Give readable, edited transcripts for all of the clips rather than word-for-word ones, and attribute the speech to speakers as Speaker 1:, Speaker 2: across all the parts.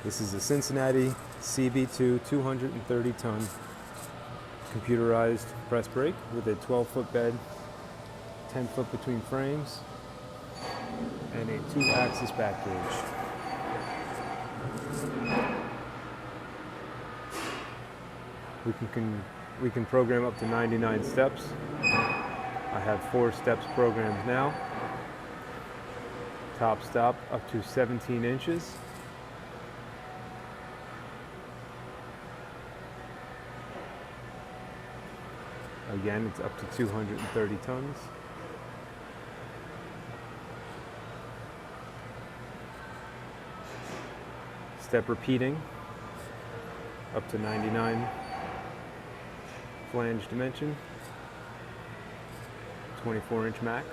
Speaker 1: This is a Cincinnati CB2 230-ton computerized press brake with a 12-foot bed, 10 foot between frames, and a 2-axis back gauge. We can program up to 99 steps. I have 4 steps programmed now. Top stop up to 17 inches. Again, it's up to 230 tons. Step repeating up to 99 flange dimension, 24-inch max.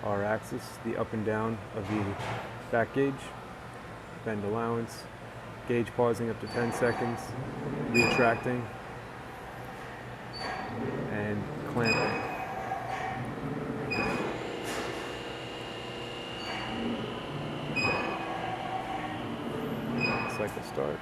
Speaker 1: R axis, the up and down of the back gauge, bend allowance, gauge pausing up to 10 seconds, retracting, and clamping. Cycle start.